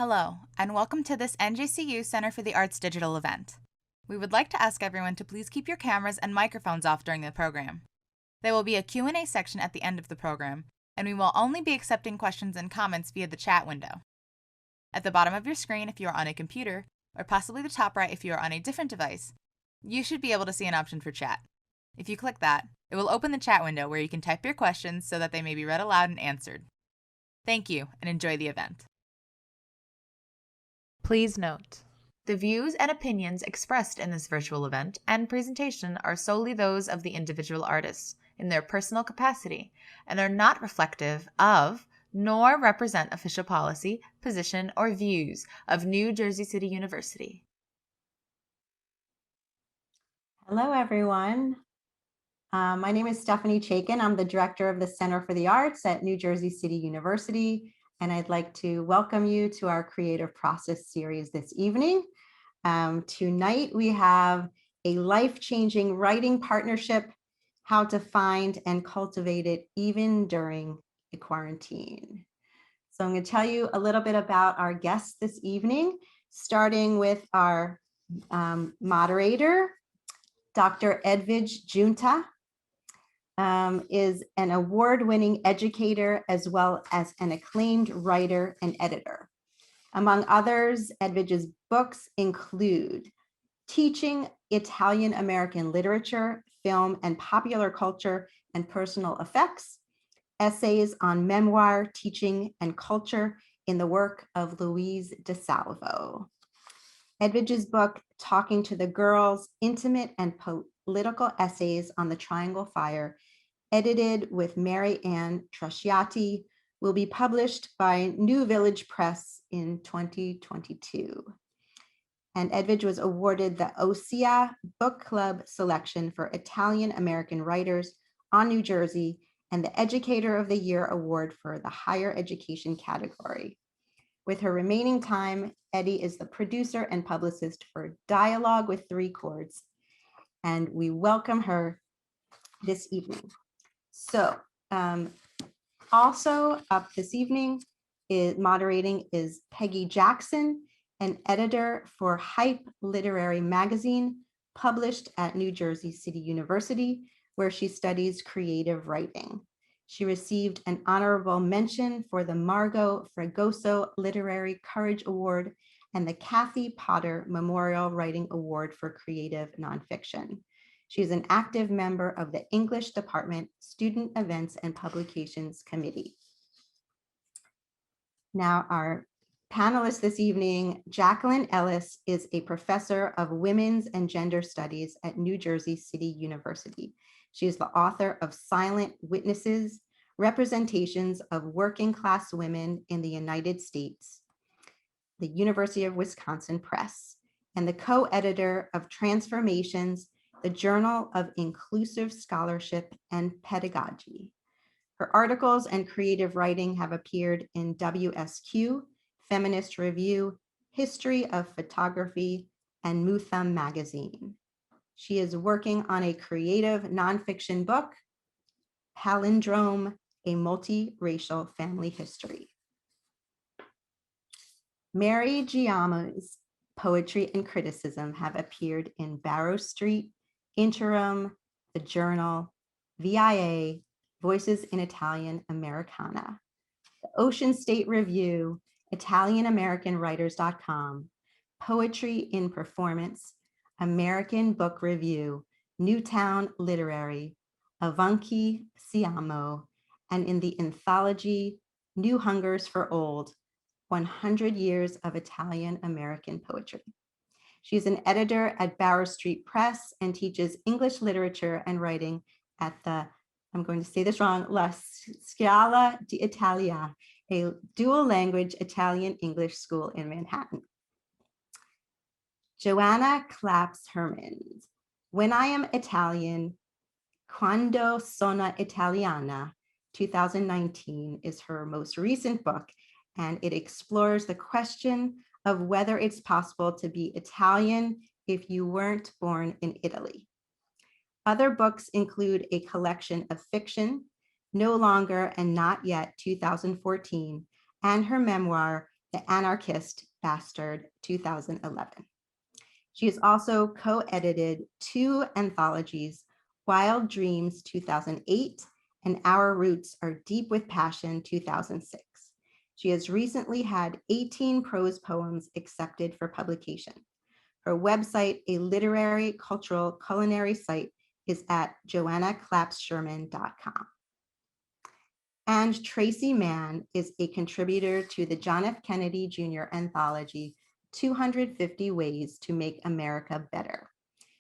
Hello, and welcome to this NJCU Center for the Arts digital event. We would like to ask everyone to please keep your cameras and microphones off during the program. There will be a Q&A section at the end of the program, and we will only be accepting questions and comments via the chat window. At the bottom of your screen if you are on a computer, or possibly the top right if you are on a different device, you should be able to see an option for chat. If you click that, it will open the chat window where you can type your questions so that they may be read aloud and answered. Thank you, and enjoy the event. Please note, the views and opinions expressed in this virtual event and presentation are solely those of the individual artists in their personal capacity and are not reflective of nor represent official policy, position, or views of New Jersey City University. Hello, everyone. My name is Stephanie Chaikin. I'm the director of the Center for the Arts at New Jersey City University, and I'd like to welcome you to our Creative Process series this evening. Tonight, we have a life-changing writing partnership, how to find and cultivate it even during a quarantine. So I'm going to tell you a little bit about our guests this evening, starting with our moderator, Dr. Edwidge Junta. Is an award-winning educator as well as an acclaimed writer and editor. Among others, Edwidge's books include Teaching Italian-American Literature, Film and Popular Culture and Personal Effects, essays on memoir, teaching, and culture in the work of Louise DeSalvo. Edwidge's book, Talking to the Girls, Intimate and Political Essays on the Triangle Fire, edited with Mary Ann Trasciatti, will be published by New Village Press in 2022. And Edwidge was awarded the OSEA Book Club Selection for Italian American Writers on New Jersey and the Educator of the Year Award for the Higher Education category. With her remaining time, Eddie is the producer and publicist for Dialogue with Three Chords, and we welcome her this evening. So also up this evening is moderating is Peggy Jackson, an editor for Hype Literary Magazine, published at New Jersey City University, where she studies creative writing. She received an honorable mention for the Margot Fregoso Literary Courage Award and the Kathy Potter Memorial Writing Award for Creative Nonfiction. She is an active member of the English Department Student Events and Publications Committee. Now, our panelist this evening, Jacqueline Ellis, is a professor of women's and gender studies at New Jersey City University. She is the author of Silent Witnesses, Representations of Working Class Women in the United States, the University of Wisconsin Press, and the co-editor of Transformations, the Journal of Inclusive Scholarship and Pedagogy. Her articles and creative writing have appeared in WSQ, Feminist Review, History of Photography, and Mutham magazine. She is working on a creative nonfiction book, Palindrome, a Multiracial Family History. Mary Giaimo's poetry and criticism have appeared in Barrow Street, Interim, The Journal, VIA, Voices in Italian Americana, the Ocean State Review, ItalianAmericanWriters.com, Poetry in Performance, American Book Review, Newtown Literary, Avanti Siamo, and in the anthology New Hungers for Old, 100 Years of Italian American Poetry. She's an editor at Barrow Street Press and teaches English literature and writing at the, I'm going to say this wrong, La Scala d'Italia, a dual language Italian-English school in Manhattan. Joanna claps Herman. When I Am Italian, Quando Sono Italiana, 2019 is her most recent book, and it explores the question of whether it's possible to be Italian if you weren't born in Italy. Other books include a collection of fiction, No Longer and Not Yet, 2014, and her memoir, The Anarchist Bastard, 2011. She has also co-edited 2 anthologies, Wild Dreams, 2008, and Our Roots Are Deep with Passion, 2006. She has recently had 18 prose poems accepted for publication. Her website, a literary, cultural, culinary site, is at joannaclapsherman.com. And Tracy Mann is a contributor to the John F. Kennedy Jr. anthology, 250 Ways to Make America Better.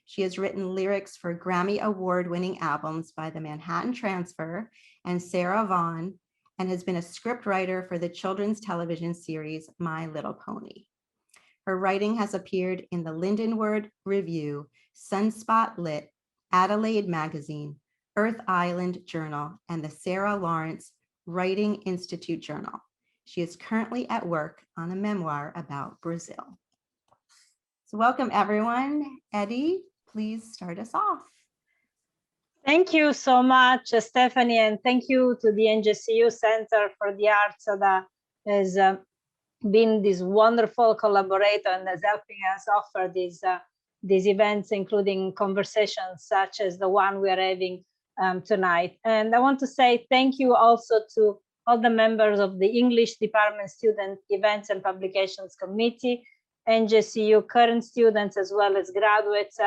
She has written lyrics for Grammy Award-winning albums by the Manhattan Transfer and Sarah Vaughan, and has been a scriptwriter for the children's television series My Little Pony. Her writing has appeared in the Lindenwood Review, Sunspot Lit, Adelaide Magazine, Earth Island Journal, and the Sarah Lawrence Writing Institute Journal. She is currently at work on a memoir about Brazil. So welcome everyone. Eddie, please start us off. Thank you so much, Stephanie, and thank you to the NJCU Center for the Arts that has been this wonderful collaborator and is helping us offer these events, including conversations such as the one we are having tonight. And I want to say thank you also to all the members of the English Department Student Events and Publications Committee, NJCU current students as well as graduates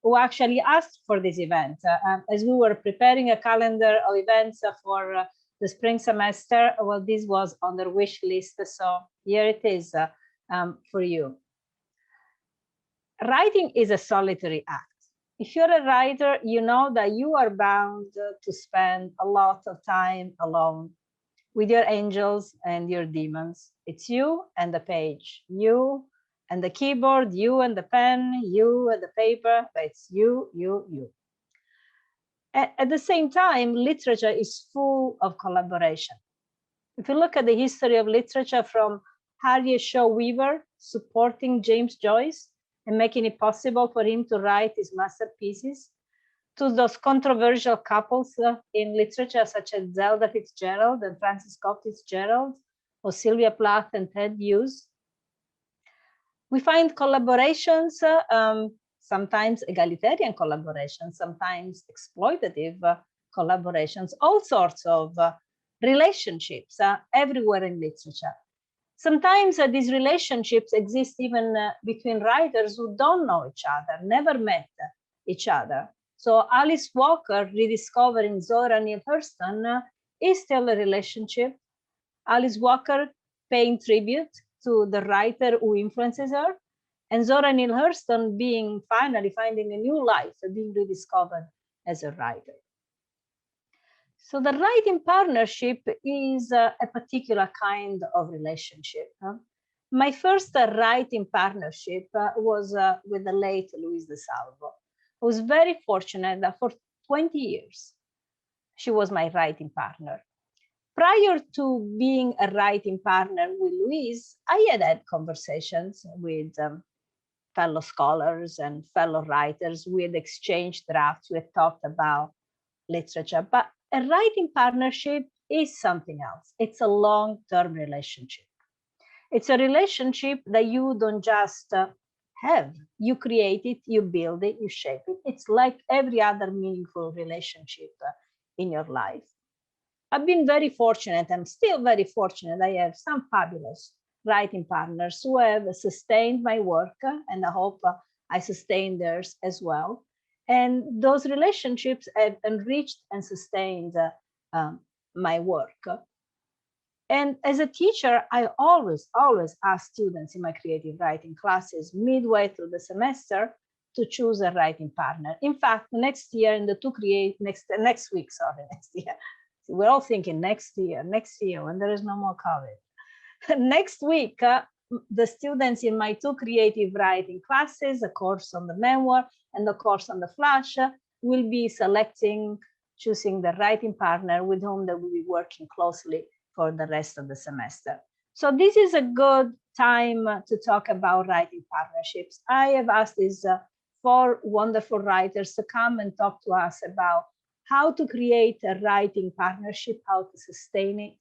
who actually asked for this event. As we were preparing a calendar of events for the spring semester, well, this was on their wish list, so here it is for you. Writing is a solitary act. If you're a writer, you know that you are bound to spend a lot of time alone with your angels and your demons. It's you and the page, you and the keyboard, you and the pen, you and the paper, but it's you, you, you. At the same time, literature is full of collaboration. If you look at the history of literature, from Harriet Shaw Weaver supporting James Joyce and making it possible for him to write his masterpieces, to those controversial couples in literature such as Zelda Fitzgerald and Francis Scott Fitzgerald, or Sylvia Plath and Ted Hughes, we find collaborations, sometimes egalitarian collaborations, sometimes exploitative collaborations, all sorts of relationships everywhere in literature. Sometimes these relationships exist even between writers who don't know each other, never met each other. So Alice Walker rediscovering Zora Neale Hurston is still a relationship. Alice Walker paying tribute to the writer who influences her, and Zora Neale Hurston being finally finding a new life, being rediscovered as a writer. So the writing partnership is a particular kind of relationship. My first writing partnership was with the late Louise de Salvo. I was very fortunate that for 20 years, she was my writing partner. Prior to being a writing partner with Louise, I had had conversations with fellow scholars and fellow writers. We had exchanged drafts, we had talked about literature, but a writing partnership is something else. It's a long-term relationship. It's a relationship that you don't just have. You create it, you build it, you shape it. It's like every other meaningful relationship in your life. I've been very fortunate, I'm still very fortunate. I have some fabulous writing partners who have sustained my work, and I hope I sustain theirs as well. And those relationships have enriched and sustained my work. And as a teacher, I always ask students in my creative writing classes midway through the semester to choose a writing partner. In fact, next year in the next week, next year. We're all thinking next year, when there is no more COVID. Next week, the students in my 2 creative writing classes, a course on the memoir and the course on the flash, will be choosing the writing partner with whom they will be working closely for the rest of the semester. So this is a good time to talk about writing partnerships. I have asked these 4 wonderful writers to come and talk to us about how to create a writing partnership, how to sustain it,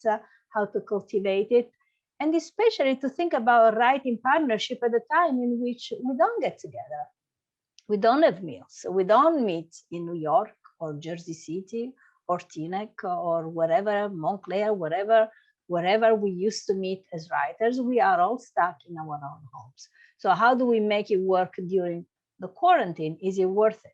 how to cultivate it. and especially to think about writing partnership at a time in which we don't get together. We don't have meals. We don't meet in New York or Jersey City or Teaneck or wherever, Montclair, wherever we used to meet as writers. We are all stuck in our own homes. So how do we make it work during the quarantine? Is it worth it?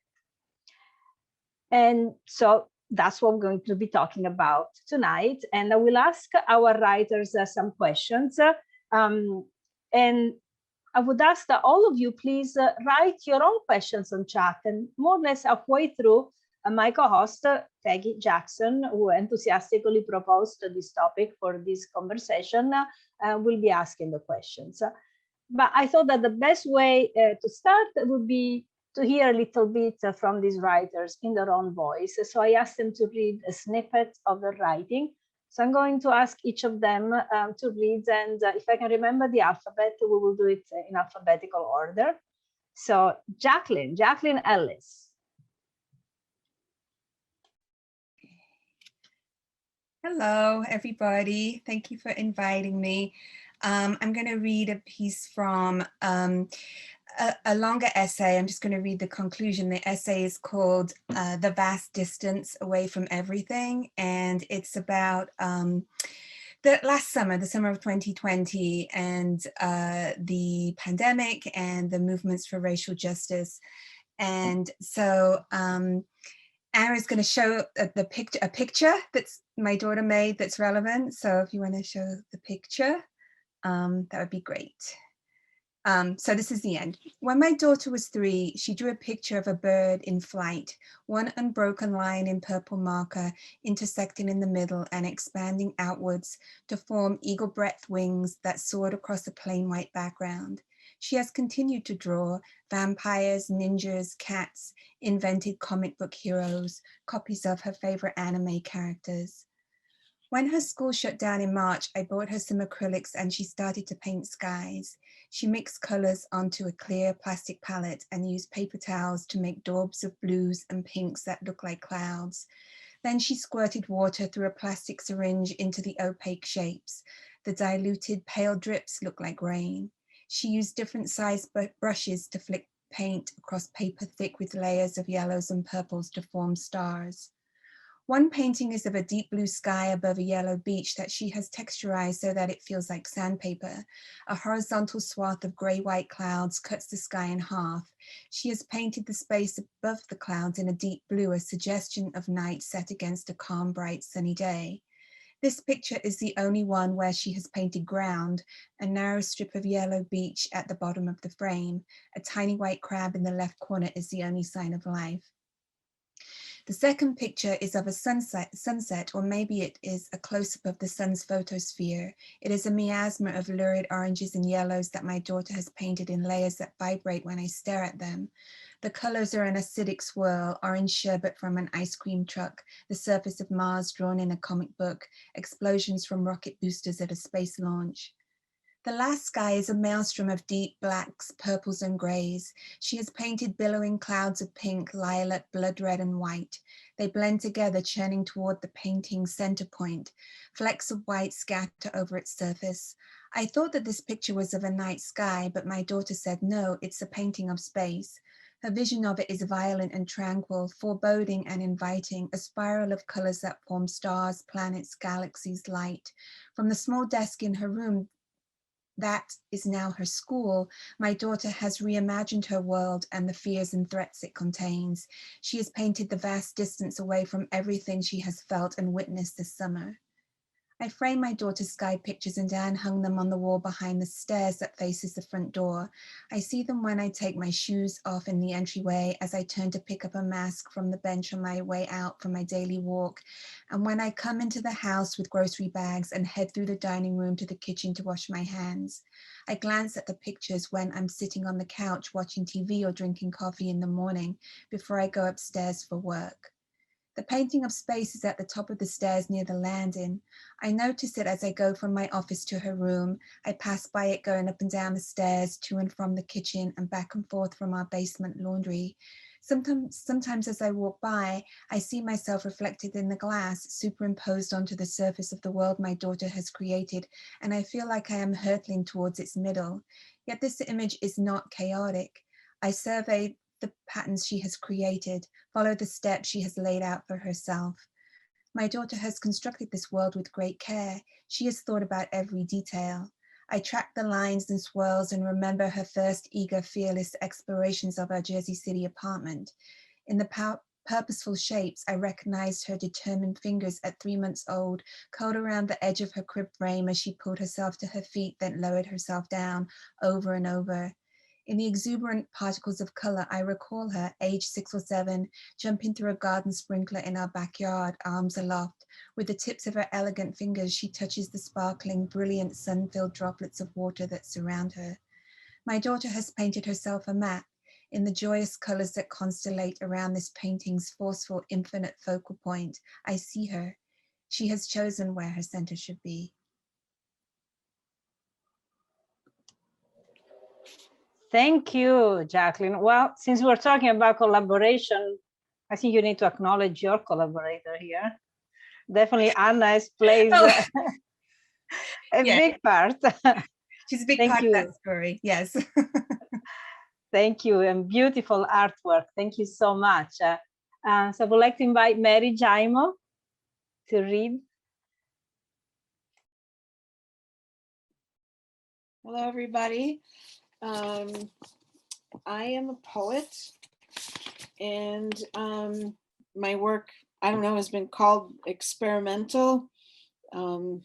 And so that's what we're going to be talking about tonight. And I will ask our writers some questions. And I would ask that all of you please write your own questions on chat, and more or less halfway through, my co-host, Peggy Jackson, who enthusiastically proposed this topic for this conversation, will be asking the questions. But I thought that the best way to start would be to hear a little bit from these writers in their own voice. So I asked them to read a snippet of their writing. So I'm going to ask each of them to read, and if I can remember the alphabet, we will do it in alphabetical order. So Jacqueline Ellis. Hello, everybody. Thank you for inviting me. I'm going to read a piece from a longer essay. I'm just going to read the conclusion. The essay is called The Vast Distance Away from Everything, and it's about the summer of 2020, and the pandemic and the movements for racial justice. And so Anna is going to show a picture that's my daughter made that's relevant. So if you want to show the picture, that would be great. So this is the end. When my daughter was 3, she drew a picture of a bird in flight, one unbroken line in purple marker, intersecting in the middle and expanding outwards to form eagle-breadth wings that soared across a plain white background. She has continued to draw vampires, ninjas, cats, invented comic book heroes, copies of her favorite anime characters. When her school shut down in March, I bought her some acrylics and she started to paint skies. She mixed colors onto a clear plastic palette and used paper towels to make daubs of blues and pinks that look like clouds. Then she squirted water through a plastic syringe into the opaque shapes. The diluted pale drips look like rain. She used different sized brushes to flick paint across paper thick with layers of yellows and purples to form stars. One painting is of a deep blue sky above a yellow beach that she has texturized so that it feels like sandpaper. A horizontal swath of gray-white clouds cuts the sky in half. She has painted the space above the clouds in a deep blue, a suggestion of night set against a calm, bright, sunny day. This picture is the only one where she has painted ground, a narrow strip of yellow beach at the bottom of the frame. A tiny white crab in the left corner is the only sign of life. The second picture is of a sunset, or maybe it is a close-up of the sun's photosphere. It is a miasma of lurid oranges and yellows that my daughter has painted in layers that vibrate when I stare at them. The colors are an acidic swirl, orange sherbet from an ice cream truck, the surface of Mars drawn in a comic book, explosions from rocket boosters at a space launch. The last sky is a maelstrom of deep blacks, purples, and grays. She has painted billowing clouds of pink, lilac, blood red, and white. They blend together, churning toward the painting's center point. Flecks of white scatter over its surface. I thought that this picture was of a night sky, but my daughter said, no, it's a painting of space. Her vision of it is violent and tranquil, foreboding and inviting, a spiral of colors that form stars, planets, galaxies, light. From the small desk in her room, that is now her school, my daughter has reimagined her world and the fears and threats it contains. She has painted the vast distance away from everything she has felt and witnessed this summer. I framed my daughter's sky pictures and Dan hung them on the wall behind the stairs that faces the front door. I see them when I take my shoes off in the entryway, as I turn to pick up a mask from the bench on my way out for my daily walk, and when I come into the house with grocery bags and head through the dining room to the kitchen to wash my hands. I glance at the pictures when I'm sitting on the couch watching TV or drinking coffee in the morning before I go upstairs for work. The painting of space is at the top of the stairs near the landing. I notice it as I go from my office to her room. I pass by it going up and down the stairs, to and from the kitchen and back and forth from our basement laundry. Sometimes as I walk by, I see myself reflected in the glass, superimposed onto the surface of the world my daughter has created, and I feel like I am hurtling towards its middle. Yet this image is not chaotic. I survey the patterns she has created, follow the steps she has laid out for herself. My daughter has constructed this world with great care. She has thought about every detail. I track the lines and swirls and remember her first eager, fearless explorations of our Jersey City apartment. In the purposeful shapes, I recognized her determined fingers at 3 months old, curled around the edge of her crib frame as she pulled herself to her feet, then lowered herself down over and over. In the exuberant particles of color, I recall her, age 6 or 7, jumping through a garden sprinkler in our backyard, arms aloft. With the tips of her elegant fingers, she touches the sparkling, brilliant, sun-filled droplets of water that surround her. My daughter has painted herself a map in the joyous colors that constellate around this painting's forceful, infinite focal point. I see her. She has chosen where her center should be. Thank you, Jacqueline. Well, since we're talking about collaboration, I think you need to acknowledge your collaborator here. Definitely Anna plays a big part. She's a big Thank part you. of that story, yes. Thank you, and beautiful artwork. Thank you so much. So I would like to invite Mary Giaimo to read. Hello, everybody. I am a poet, and my work, I don't know, has been called experimental. I'm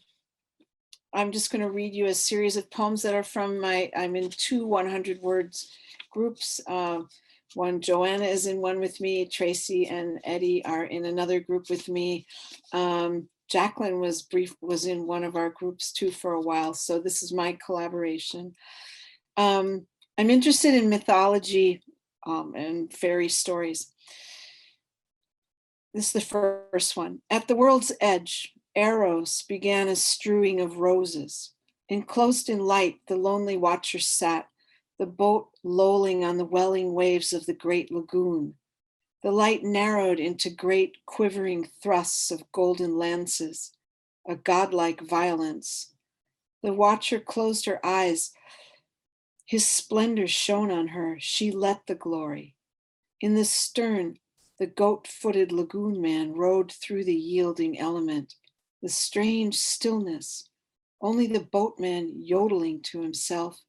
just going to read you a series of poems that are from I'm in 2 100 words groups. One, Joanna is in one with me, Tracy and Eddie are in another group with me. Jacqueline was in one of our groups too for a while, so this is my collaboration. I'm interested in mythology and fairy stories. This is the first one. At the world's edge, Eros began a strewing of roses. Enclosed in light, the lonely watcher sat, the boat lolling on the welling waves of the great lagoon. The light narrowed into great quivering thrusts of golden lances, a godlike violence. The watcher closed her eyes. His splendor shone on her. She let the glory. In the stern, the goat-footed lagoon man rode through the yielding element, the strange stillness, only the boatman yodeling to himself.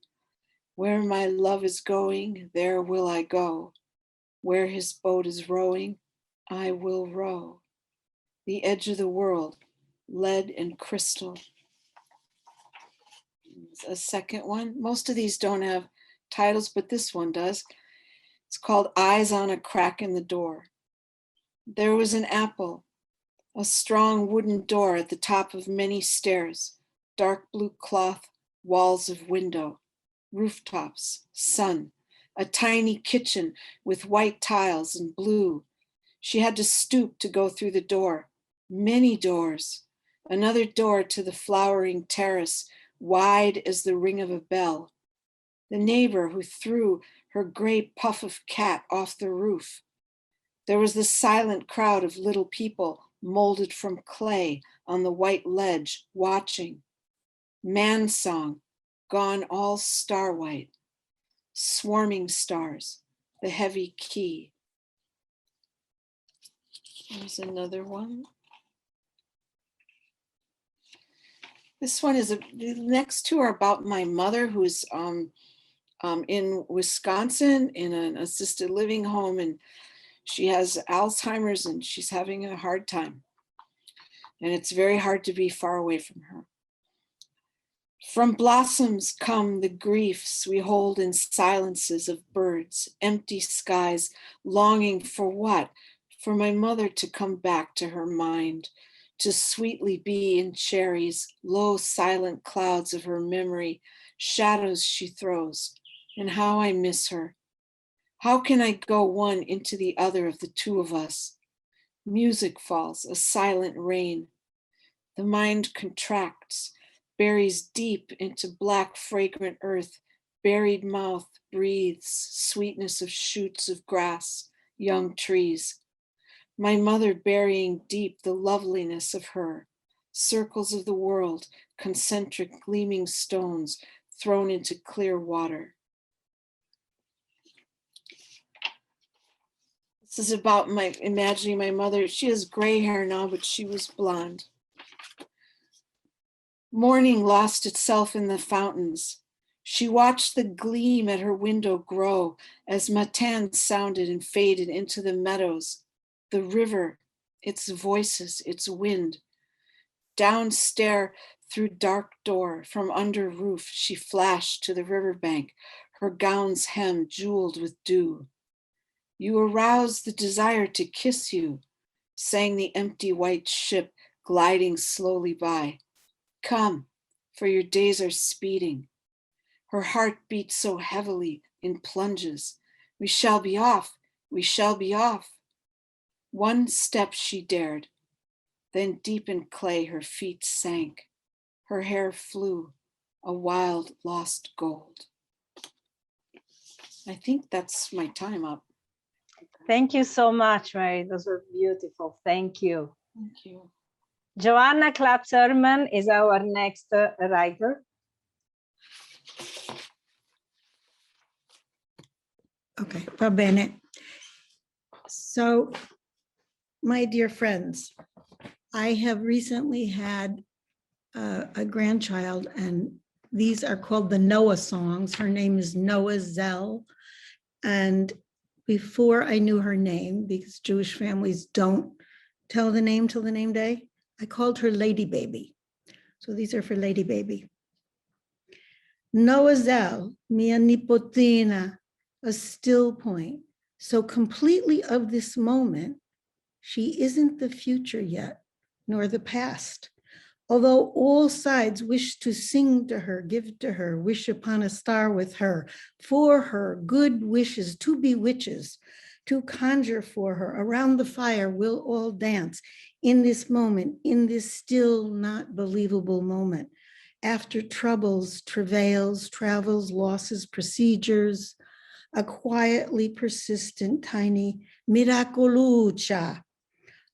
Where my love is going, there will I go. Where his boat is rowing, I will row. The edge of the world, lead and crystal. A second one. Most of these don't have titles, but this one does. It's called Eyes on a Crack in the Door. There was an apple, a strong wooden door at the top of many stairs, dark blue cloth, walls of window, rooftops, sun, a tiny kitchen with white tiles and blue. She had to stoop to go through the door, many doors, another door to the flowering terrace, wide as the ring of a bell. The neighbor who threw her gray puff of cat off the roof. There was the silent crowd of little people molded from clay on the white ledge, watching. Mann song, gone all star white. Swarming stars, the heavy key. There's another one. This one is, the next two are about my mother, who's in Wisconsin in an assisted living home, and she has Alzheimer's and she's having a hard time. And it's very hard to be far away from her. From blossoms come the griefs we hold in silences of birds, empty skies, longing for what? For my mother to come back to her mind, to sweetly be in cherries, low silent clouds of her memory, shadows she throws, and how I miss her. How can I go one into the other of the two of us? Music falls, a silent rain. The mind contracts, buries deep into black fragrant earth, buried mouth breathes sweetness of shoots of grass, young trees. My mother burying deep the loveliness of her, circles of the world, concentric gleaming stones thrown into clear water. This is about my imagining my mother. She has gray hair now, but she was blonde. Morning lost itself in the fountains. She watched the gleam at her window grow as matin sounded and faded into the meadows, the river, its voices, its wind. Downstairs through dark door, from under roof, she flashed to the riverbank, her gown's hem jeweled with dew. You aroused the desire to kiss you, sang the empty white ship gliding slowly by. Come, for your days are speeding. Her heart beat so heavily in plunges. We shall be off, we shall be off. One step she dared, then deep in clay her feet sank. Her hair flew, a wild lost gold. I think that's my time up. Thank you so much, Mary. Those were beautiful. Thank you. Thank you. Joanna Herman is our next writer. Okay, va bene. So, my dear friends, I have recently had a grandchild, and these are called the Noah songs. Her name is Noah Zell. And before I knew her name, because Jewish families don't tell the name till the name day, I called her Lady Baby. So these are for Lady Baby. Noah Zell, mia nipotina, a still point, so completely of this moment, she isn't the future yet, nor the past. Although all sides wish to sing to her, give to her, wish upon a star with her, for her, good wishes, to be witches, to conjure for her, around the fire we'll all dance in this moment, in this still not believable moment. After troubles, travails, travels, losses, procedures, a quietly persistent, tiny miracoluccia.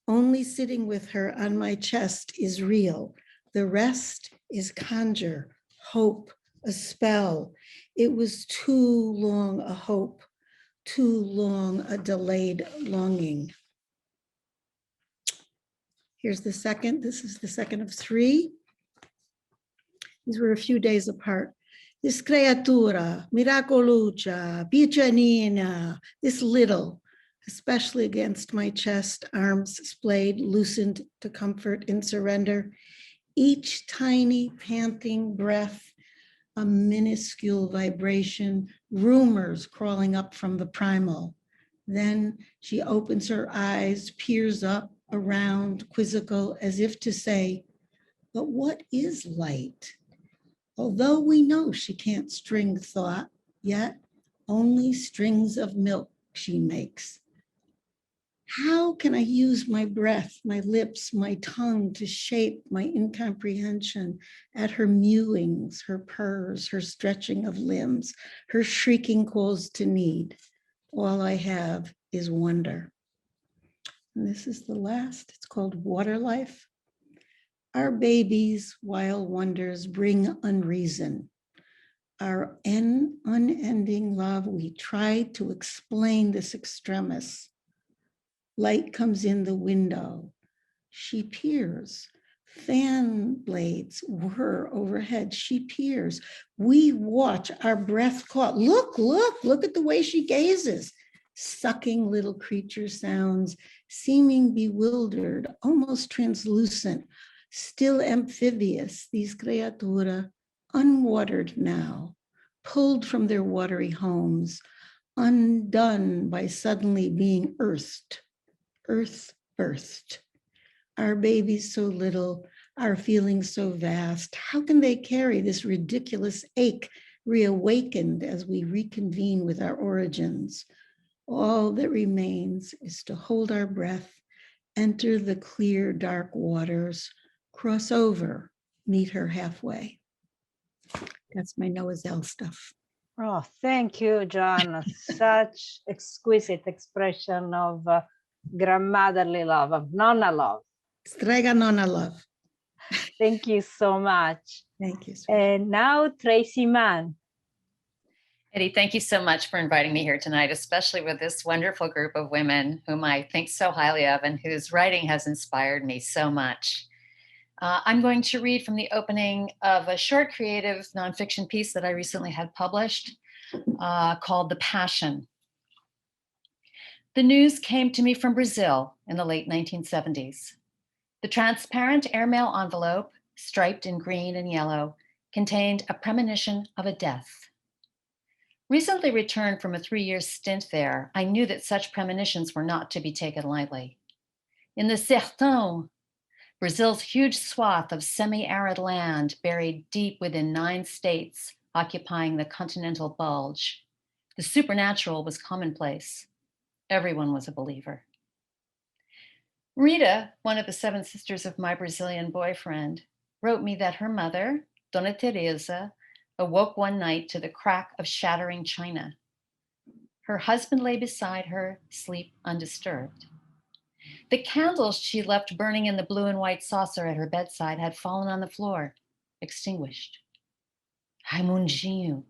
Only sitting with her on my chest is real. The rest is conjure, hope, a spell. It was too long a hope, too long a delayed longing. Here's the second. This is the second of three. These were a few days apart. This creatura, miracoluccia, piccanina, this little, especially against my chest, arms splayed, loosened to comfort and surrender. Each tiny panting breath, a minuscule vibration, rumors crawling up from the primal. Then she opens her eyes, peers up, around, quizzical, as if to say, but what is light? Although we know she can't string thought, yet only strings of milk she makes. How can I use my breath, my lips, my tongue to shape my incomprehension at her mewings, her purrs, her stretching of limbs, her shrieking calls to need? All I have is wonder. And this is the last. It's called Water Life. Our babies' wild wonders bring unreason. Our unending love, we try to explain this extremis. Light comes in the window. She peers. Fan blades whir overhead. She peers. We watch, our breath caught. Look at the way she gazes. Sucking little creature sounds, seeming bewildered, almost translucent, still amphibious, these creatura, unwatered now, pulled from their watery homes, undone by suddenly being earth birthed. Our babies so little, our feelings so vast. How can they carry this ridiculous ache reawakened as we reconvene with our origins? All that remains is to hold our breath, enter the clear, dark waters, cross over, meet her halfway. That's my Noah Zell stuff. Oh, thank you, Joanna. Such exquisite expression of grandmotherly love, of nonna love. Strega nonna love. Thank you so much. Thank you. Sweetie. And now Tracy Mann. Eddie, thank you so much for inviting me here tonight, especially with this wonderful group of women whom I think so highly of and whose writing has inspired me so much. I'm going to read from the opening of a short creative nonfiction piece that I recently had published called The Passion. The news came to me from Brazil in the late 1970s. The transparent airmail envelope, striped in green and yellow, contained a premonition of a death. Recently returned from a 3-year stint there, I knew that such premonitions were not to be taken lightly. In the Sertão, Brazil's huge swath of semi-arid land buried deep within 9 states, occupying the continental bulge, the supernatural was commonplace. Everyone was a believer. Rita, one of the 7 sisters of my Brazilian boyfriend, wrote me that her mother, Dona Teresa, awoke one night to the crack of shattering china. Her husband lay beside her, asleep undisturbed. The candles she left burning in the blue and white saucer at her bedside had fallen on the floor, extinguished. Raimundinho,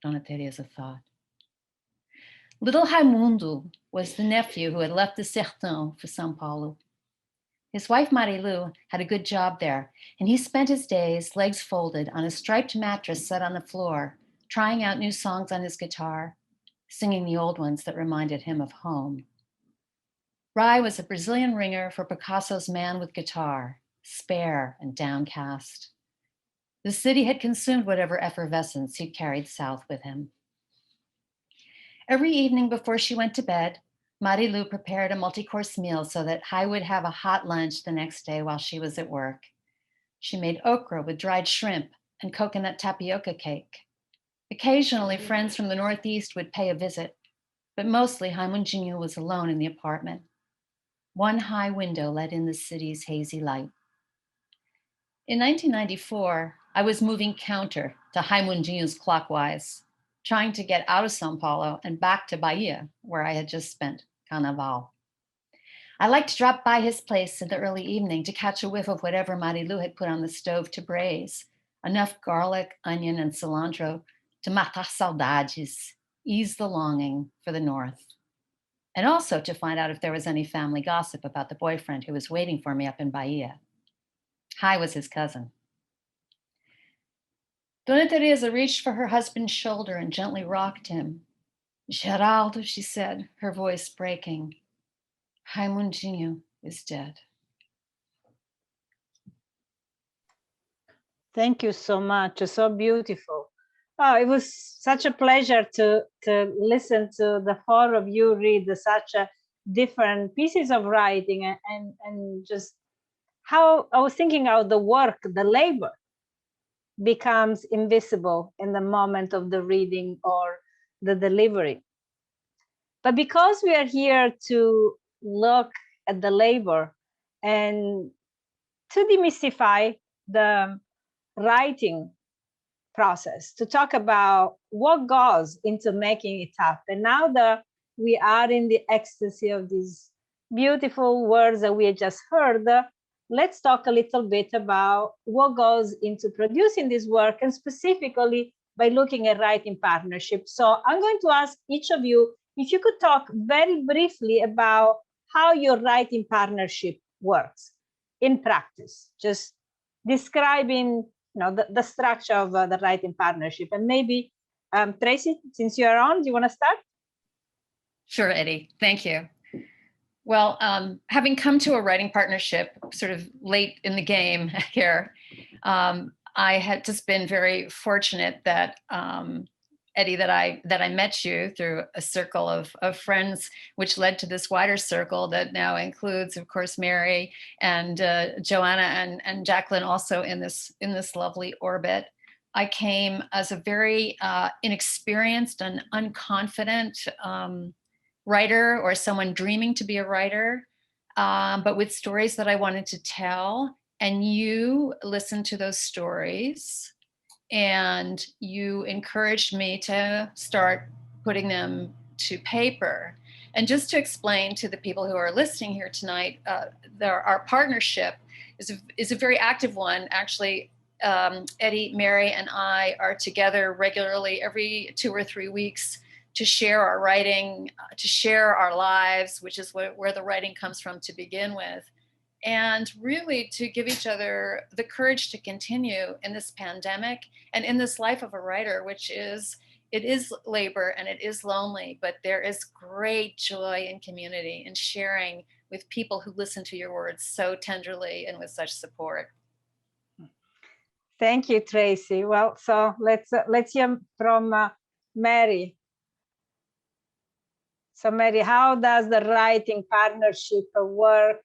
Dona Teresa thought. Little Raimundo was the nephew who had left the Sertão for São Paulo. His wife Marilu had a good job there, and he spent his days, legs folded, on a striped mattress set on the floor, trying out new songs on his guitar, singing the old ones that reminded him of home. Rai was a Brazilian ringer for Picasso's Man with Guitar, spare and downcast. The city had consumed whatever effervescence he'd carried south with him. Every evening before she went to bed, Marilu prepared a multi-course meal so that Hai would have a hot lunch the next day while she was at work. She made okra with dried shrimp and coconut tapioca cake. Occasionally, friends from the Northeast would pay a visit, but mostly Raimundinho was alone in the apartment. One high window let in the city's hazy light. In 1994, I was moving counter to Raimundinho's clockwise, trying to get out of São Paulo and back to Bahia, where I had just spent Carnaval. I liked to drop by his place in the early evening to catch a whiff of whatever Marilu had put on the stove to braise, enough garlic, onion, and cilantro to matar saudades, ease the longing for the north, and also to find out if there was any family gossip about the boyfriend who was waiting for me up in Bahia. Hai was his cousin. Dona Teresa reached for her husband's shoulder and gently rocked him. Geraldo, she said, her voice breaking. Raimundinho is dead. Thank you so much. It's so beautiful. Oh, it was such a pleasure to listen to the 4 of you read such a different pieces of writing and just how I was thinking how the work, the labor becomes invisible in the moment of the reading or the delivery. But because we are here to look at the labor and to demystify the writing process, to talk about what goes into making it happen. Now that we are in the ecstasy of these beautiful words that we just heard, let's talk a little bit about what goes into producing this work, and specifically by looking at writing partnership. So I'm going to ask each of you if you could talk very briefly about how your writing partnership works in practice, just describing the structure of the writing partnership. And maybe Tracy, since you're on, do you want to start? Sure, Eddie, thank you. Well, having come to a writing partnership sort of late in the game here, I had just been very fortunate that Eddie, that I met you through a circle of friends, which led to this wider circle that now includes, of course, Mary and Joanna and Jacqueline also in this lovely orbit. I came as a very inexperienced and unconfident writer, or someone dreaming to be a writer, but with stories that I wanted to tell. And you listened to those stories and you encouraged me to start putting them to paper. And just to explain to the people who are listening here tonight, our partnership is a very active one. Actually, Eddie, Mary, and I are together regularly every 2 or 3 weeks to share our writing, to share our lives, which is where the writing comes from to begin with. And really to give each other the courage to continue in this pandemic and in this life of a writer, which is, it is labor and it is lonely, but there is great joy in community and sharing with people who listen to your words so tenderly and with such support. Thank you, Tracy. Well, so let's hear from Mary. So Mary, how does the writing partnership work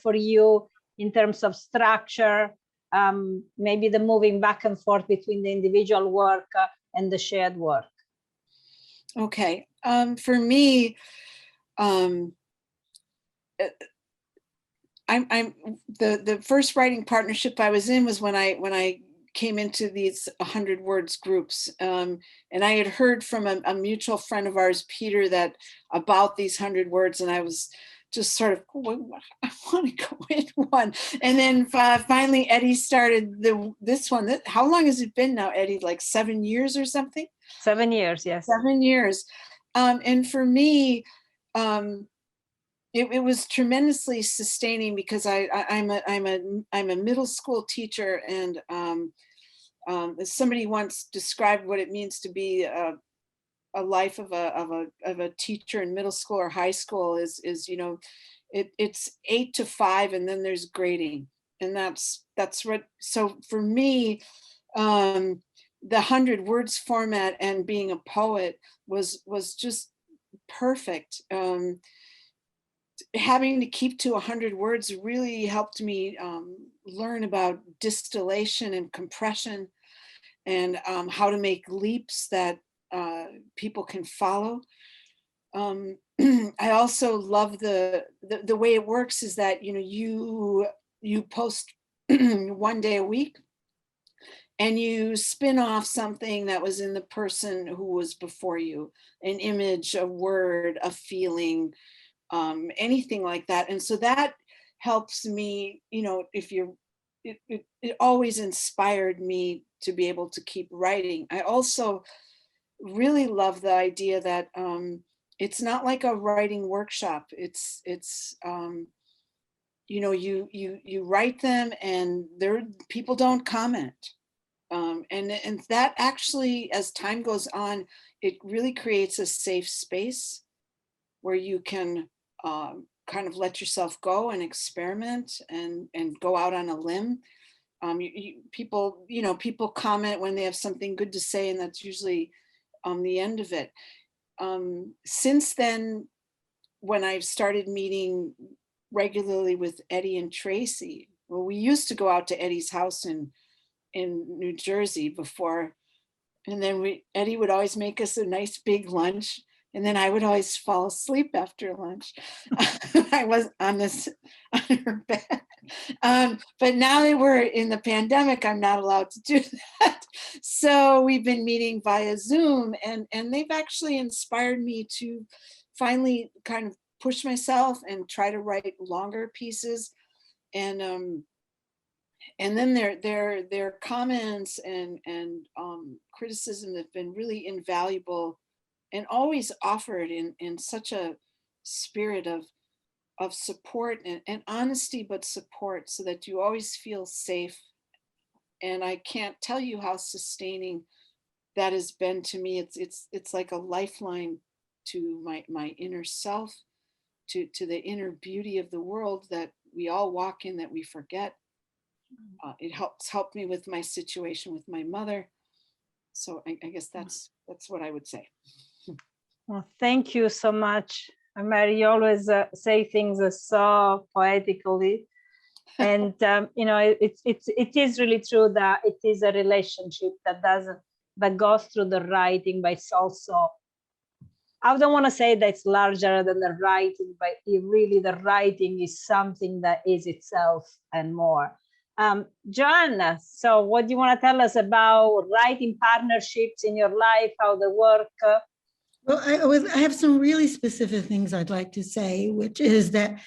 for you in terms of structure, maybe the moving back and forth between the individual work and the shared work? Okay, for me, the first writing partnership I was in was when I came into these 100 words groups, and I had heard from a mutual friend of ours, Peter, that about these 100 words, and I was just sort of, oh, I want to go in one. And then finally Eddie started this one. How long has it been now, Eddie? Like 7 years or something? 7 years, yes. 7 years. And for me, it was tremendously sustaining because I'm a middle school teacher, and somebody once described what it means to be a life of a teacher in middle school or high school is it's 8 to 5, and then there's grading, and that's what. So for me, the 100 words format and being a poet was just perfect. Having to keep to 100 words really helped me learn about distillation and compression, and how to make leaps that people can follow. I also love the way it works is that you post 1 day a week, and you spin off something that was in the person who was before you, an image, a word, a feeling, anything like that. And so that helps me, it always inspired me to be able to keep writing. I also really love the idea that it's not like a writing workshop. It's you write them, and people don't comment. And that actually, as time goes on, it really creates a safe space where you can kind of let yourself go and experiment and go out on a limb. People comment when they have something good to say, and that's usually the end of it. Since then, when I've started meeting regularly with Eddie and Tracy, well, we used to go out to Eddie's house in New Jersey before, and then Eddie would always make us a nice big lunch, and then I would always fall asleep after lunch. I was on her bed. But now that we're in the pandemic, I'm not allowed to do that. So we've been meeting via Zoom, and they've actually inspired me to finally kind of push myself and try to write longer pieces. And then their comments and criticism have been really invaluable, and always offered in such a spirit of support and honesty, but support, so that you always feel safe. And I can't tell you how sustaining that has been to me. It's like a lifeline to my inner self, to the inner beauty of the world that we all walk in, that we forget. It helped me with my situation with my mother. So I guess that's what I would say. Well, thank you so much, Mary. You always say things so poetically, and it is really true that it is a relationship that goes through the writing, but it's also, I don't want to say that it's larger than the writing, but the writing is something that is itself and more. Joanna, so what do you want to tell us about writing partnerships in your life, how they work? Well, I have some really specific things I'd like to say, which is that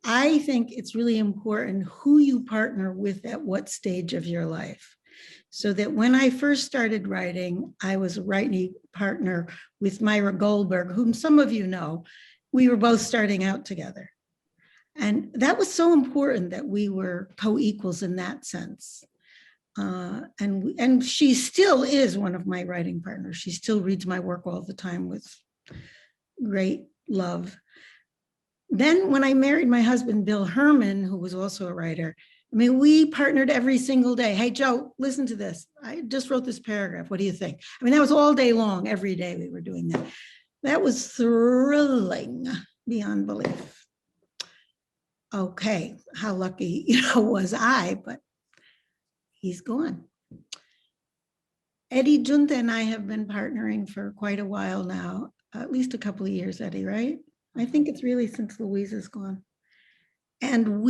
I think it's really important who you partner with at what stage of your life. So that when I first started writing, I was a writing partner with Myra Goldberg, whom some of you know. We were both starting out together. And that was so important that we were co-equals in that sense. And she still is one of my writing partners. She still reads my work all the time with great love. Then when I married my husband, Bill Herman, who was also a writer, I mean, we partnered every single day. Hey, Joe, listen to this. I just wrote this paragraph. What do you think? I mean, that was all day long. Every day we were doing that. That was thrilling beyond belief. Okay, how lucky, was I, but he's gone. Eddie Junta and I have been partnering for quite a while now, at least a couple of years, Eddie, right? I think it's really since Louise is gone. And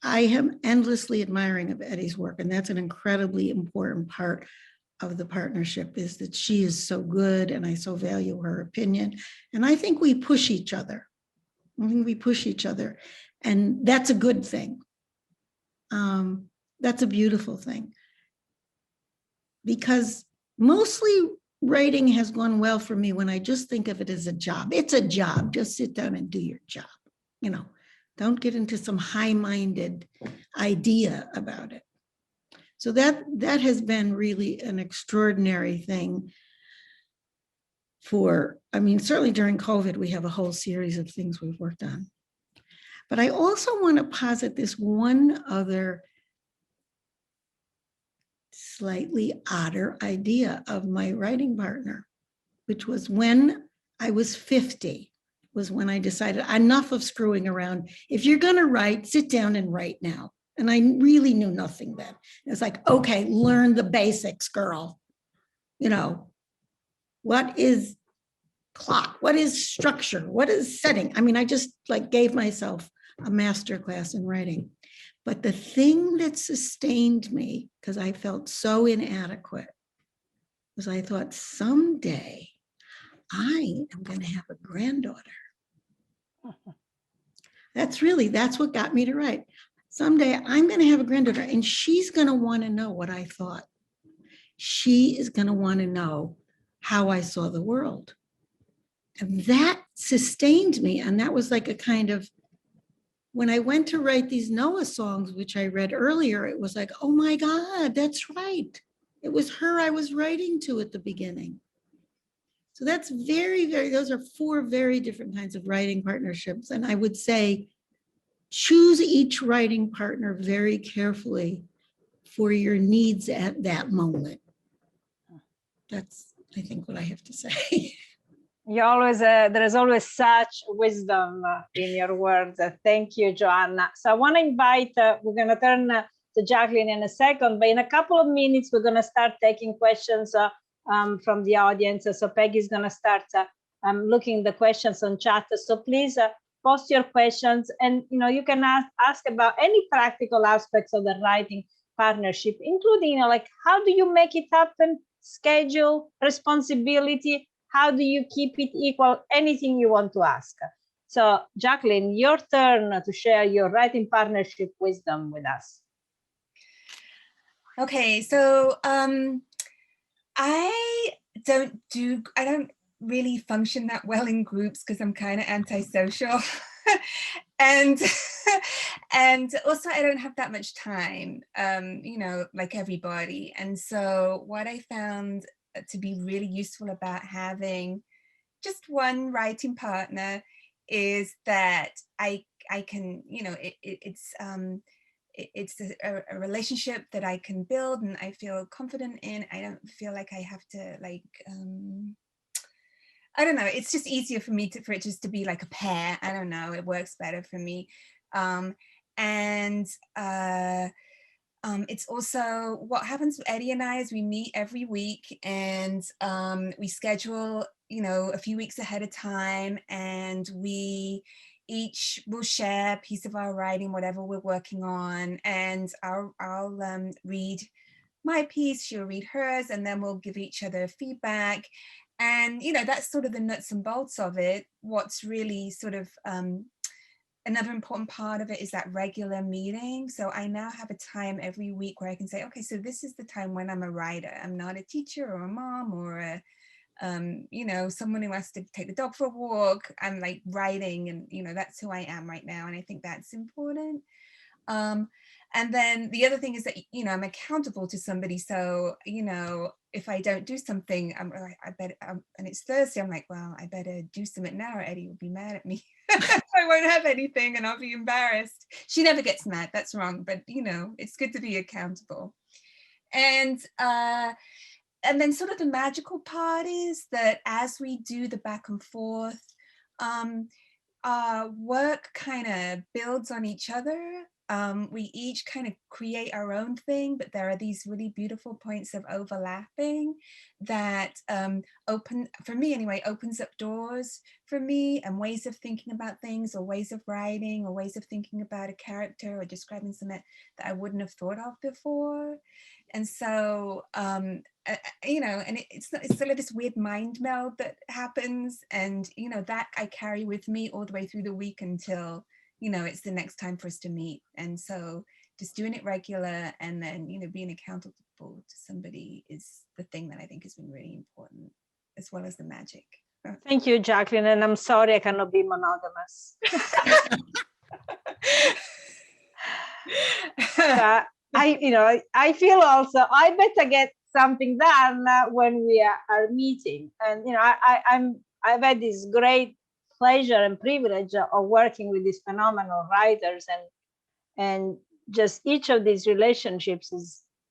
I am endlessly admiring of Eddie's work, and that's an incredibly important part of the partnership, is that she is so good and I so value her opinion. And I think we push each other. And that's a good thing. That's a beautiful thing. Because mostly writing has gone well for me when I just think of it as a job. It's a job. Just sit down and do your job. Don't get into some high-minded idea about it. So that has been really an extraordinary thing certainly during COVID, we have a whole series of things we've worked on. But I also want to posit this one other slightly odder idea of my writing partner, which was when I was 50, was when I decided enough of screwing around. If you're going to write, sit down and write now. And I really knew nothing then. It's like, okay, learn the basics, girl. What is plot? What is structure? What is setting? I mean, I just gave myself a master class in writing. But the thing that sustained me, because I felt so inadequate, was I thought someday I am going to have a granddaughter. That's what got me to write. Someday I'm going to have a granddaughter and she's going to want to know what I thought. She is going to want to know how I saw the world. And that sustained me. And that was like a kind of, when I went to write these Noah songs, which I read earlier, it was like, oh my God, that's right. It was her I was writing to at the beginning. So that's those are 4 very different kinds of writing partnerships. And I would say, choose each writing partner very carefully for your needs at that moment. That's, I think, what I have to say. There is always such wisdom in your words. Thank you, Joanna. So I want to invite, we're going to turn to Jacqueline in a second, but in a couple of minutes, we're going to start taking questions from the audience. So Peggy's going to start looking the questions on chat. So please post your questions, and you can ask about any practical aspects of the writing partnership, including like, how do you make it happen, schedule, responsibility, how do you keep it equal, anything you want to ask. So Jacqueline, your turn to share your writing partnership wisdom with us. Okay, so I don't really function that well in groups because I'm kind of antisocial. and also I don't have that much time, like everybody. And so what I found to be really useful about having just one writing partner is that I can, it's a relationship that I can build and I feel confident in. I don't feel like I have to I don't know, it's just easier for me for it just to be like a pair. I don't know, it works better for me. It's also what happens with Eddie and I is we meet every week and we schedule, a few weeks ahead of time, and we, each will share a piece of our writing, whatever we're working on, and I'll read my piece, she'll read hers, and then we'll give each other feedback. And, you know, that's sort of the nuts and bolts of it. What's really sort of another important part of it is that regular meeting. So I now have a time every week where I can say, okay, so this is the time when I'm a writer. I'm not a teacher or a mom or a, you know, someone who has to take the dog for a walk. I'm like writing, and, you know, that's who I am right now. And I think that's important. And then the other thing is that, you know, I'm accountable to somebody. So, you know, if I don't do something, I better, and it's Thursday, I'm like, well, I better do something now or Eddie will be mad at me. I won't have anything and I'll be embarrassed. She never gets mad, that's wrong. But, you know, it's good to be accountable. And then sort of the magical part is that as we do the back and forth, our work kind of builds on each other. We each kind of create our own thing, but there are these really beautiful points of overlapping that for me anyway, opens up doors for me and ways of thinking about things, or ways of writing, or ways of thinking about a character or describing something that I wouldn't have thought of before. And so, you know, and it's sort of this weird mind meld that happens. And, you know, that I carry with me all the way through the week until, you know, it's the next time for us to meet. And so just doing it regular and then, you know, being accountable to somebody is the thing that I think has been really important, as well as the magic. Thank you, Jacqueline. And I'm sorry I cannot be monogamous. I feel also I better get something done when we are meeting. And, you know, I've had this great pleasure and privilege of working with these phenomenal writers, and just each of these relationships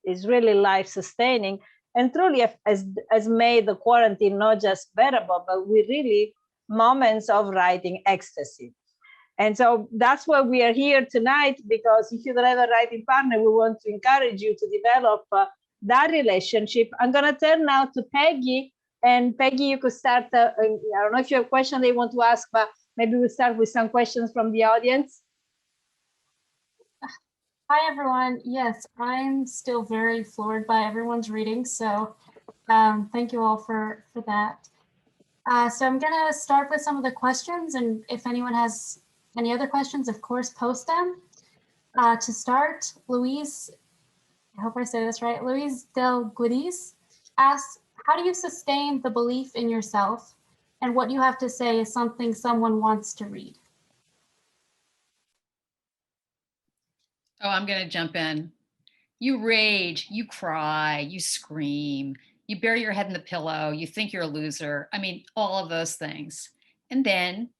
is really life sustaining and truly has made the quarantine not just bearable, but with really moments of writing ecstasy. And so that's why we are here tonight, because if you don't have a writing partner, we want to encourage you to develop that relationship. I'm going to turn now to Peggy. And Peggy, you could start. I don't know if you have a question they want to ask, but maybe we'll start with some questions from the audience. Hi, everyone. Yes, I'm still very floored by everyone's reading. So thank you all for that. So I'm going to start with some of the questions. And if anyone has any other questions, of course, post them. To start, Louise, I hope I say this right, Louise Del Guidiz asks, how do you sustain the belief in yourself and what you have to say is something someone wants to read? Oh, I'm going to jump in. You rage, you cry, you scream, you bury your head in the pillow, you think you're a loser. I mean, all of those things. And then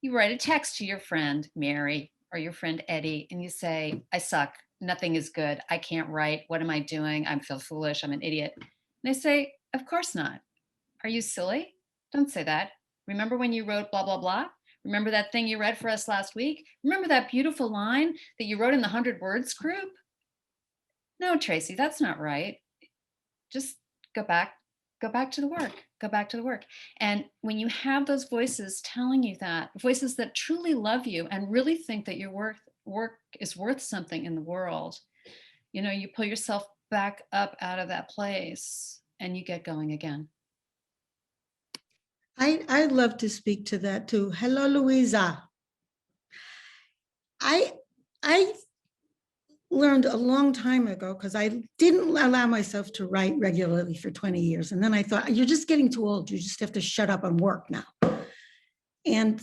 you write a text to your friend, Mary, or your friend, Eddie, and you say, I suck. Nothing is good. I can't write. What am I doing? I feel foolish. I'm an idiot. And they say, of course not. Are you silly? Don't say that. Remember when you wrote blah, blah, blah? Remember that thing you read for us last week? Remember that beautiful line that you wrote in the 100 words group? No, Tracy, that's not right. Just go back to the work, go back to the work. And when you have those voices telling you that, voices that truly love you and really think that your work is worth something in the world, you know, you pull yourself back up out of that place and you get going again. I'd love to speak to that too. Hello, Louisa. I learned a long time ago, because I didn't allow myself to write regularly for 20 years. And then I thought, you're just getting too old. You just have to shut up and work now. And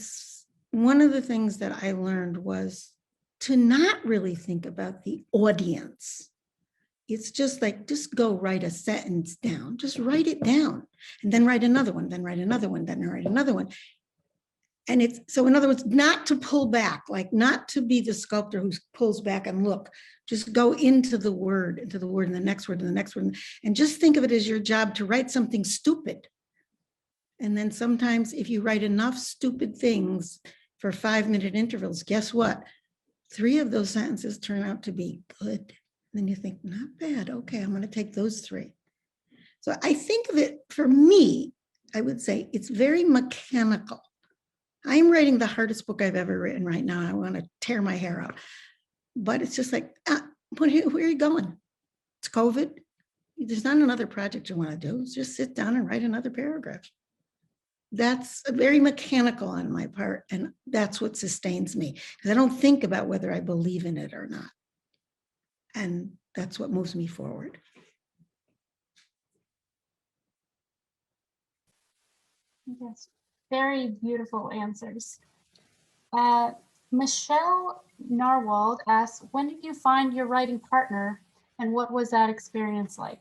one of the things that I learned was to not really think about the audience. It's just like, just go write a sentence down, just write it down, and then write another one, then write another one, then write another one. And it's, so in other words, not to pull back, like not to be the sculptor who pulls back and look, just go into the word, and the next word, and the next word, and just think of it as your job to write something stupid. And then sometimes if you write enough stupid things for 5-minute intervals, guess what? 3 of those sentences turn out to be good. And then you think, not bad. Okay, I'm going to take those 3. So I think that for me, I would say it's very mechanical. I'm writing the hardest book I've ever written right now. I want to tear my hair out. But it's just like, where are you going? It's COVID. There's not another project you want to do. Just sit down and write another paragraph. That's very mechanical on my part. And that's what sustains me, because I don't think about whether I believe in it or not. And that's what moves me forward. Yes, very beautiful answers. Michelle Narwald asks, when did you find your writing partner and what was that experience like?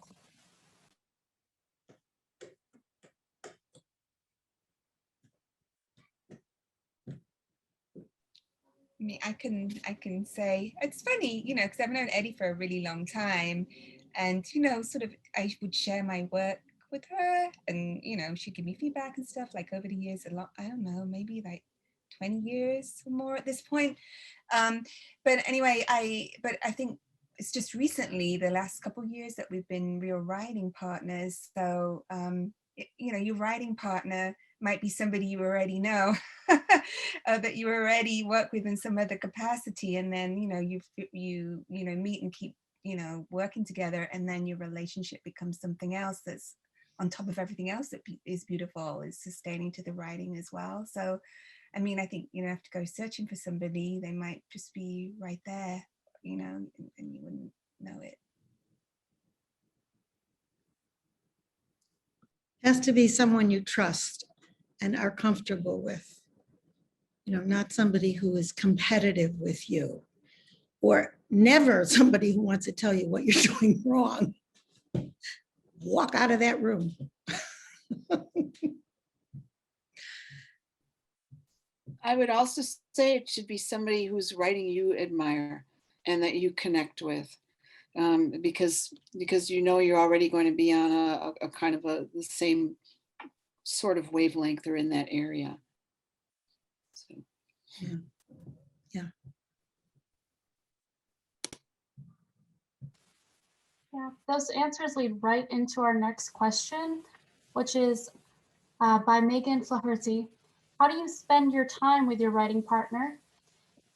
I mean, I can say it's funny, you know, because I've known Eddie for a really long time, and you know, sort of, I would share my work with her, and you know, she'd give me feedback and stuff. Like over the years, a lot, I don't know, maybe like 20 years or more at this point. But anyway, I think it's just recently, the last couple of years, that we've been real writing partners. So you know, your writing partner might be somebody you already know that you already work with in some other capacity, and then you know you know meet and keep working together, and then your relationship becomes something else that's on top of everything else that is beautiful, is sustaining to the writing as well. So I mean, I think you don't have to go searching for somebody. They might just be right there, you know, and you wouldn't know it. It has to be someone you trust and are comfortable with. You know, not somebody who is competitive with you, or never somebody who wants to tell you what you're doing wrong. Walk out of that room. I would also say it should be somebody whose writing you admire and that you connect with, because you know you're already going to be on a kind of the same sort of wavelength or in that area. So. Yeah. Yeah. Yeah, those answers lead right into our next question, which is by Megan Flaherty. How do you spend your time with your writing partner?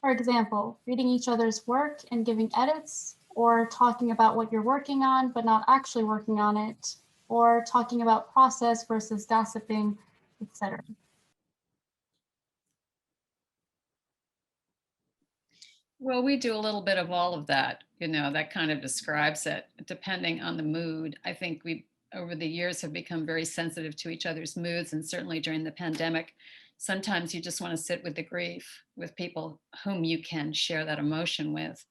For example, reading each other's work and giving edits, or talking about what you're working on but not actually working on it, or talking about process versus gossiping, etc. Well, we do a little bit of all of that, you know, that kind of describes it, depending on the mood. I think we, over the years, have become very sensitive to each other's moods, and certainly during the pandemic, sometimes you just want to sit with the grief with people whom you can share that emotion with.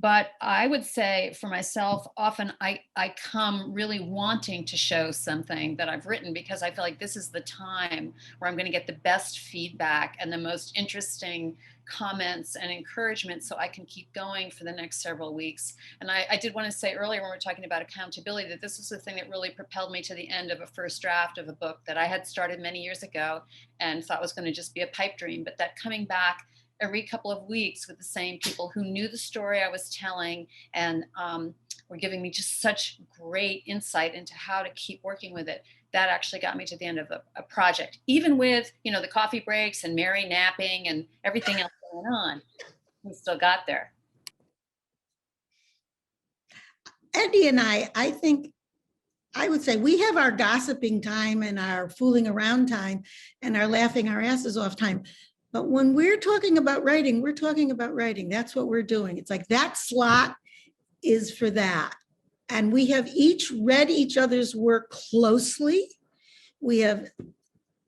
But I would say for myself, often I come really wanting to show something that I've written, because I feel like this is the time where I'm going to get the best feedback and the most interesting comments and encouragement, so I can keep going for the next several weeks. And I did want to say earlier, when we were talking about accountability, that this was the thing that really propelled me to the end of a first draft of a book that I had started many years ago and thought was going to just be a pipe dream, but that coming back every couple of weeks with the same people who knew the story I was telling and were giving me just such great insight into how to keep working with it. That actually got me to the end of a project, even with, you know, the coffee breaks and Mary napping and everything else going on. We still got there. Eddie and I think, I would say we have our gossiping time and our fooling around time and our laughing our asses off time. But when we're talking about writing, we're talking about writing. That's what we're doing. It's like that slot is for that. And we have each read each other's work closely. We have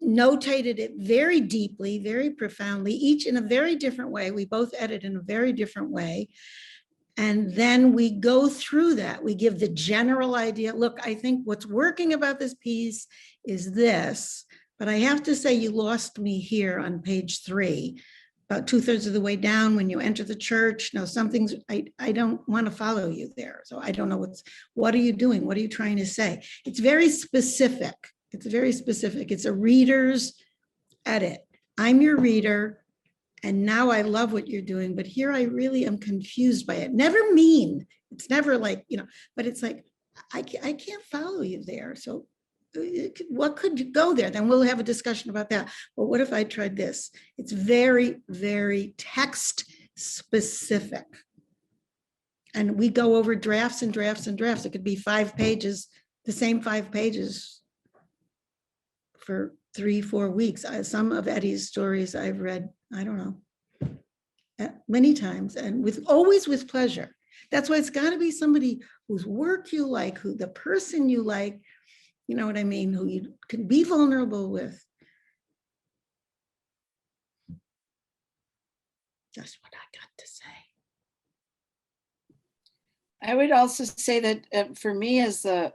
notated it very deeply, very profoundly, each in a very different way. We both edit in a very different way. And then we go through that. We give the general idea. Look, I think what's working about this piece is this. But I have to say, you lost me here on page 3, about 2/3 of the way down when you enter the church. No, something's, I don't want to follow you there. So I don't know what are you doing? What are you trying to say? It's very specific. It's very specific. It's a reader's edit. I'm your reader, and now I love what you're doing, but here I really am confused by it. Never mean. It's never like, you know, but it's like, I can't follow you there. So what could you go there? Then we'll have a discussion about that. But what if I tried this? It's very, very text specific. And we go over drafts and drafts and drafts. It could be 5 pages, the same 5 pages for 3-4 weeks. Some of Eddie's stories I've read, I don't know, many times, and always with pleasure. That's why it's got to be somebody whose work you like, who the person you like, you know what I mean, who you can be vulnerable with. That's what I got to say. I would also say that for me as the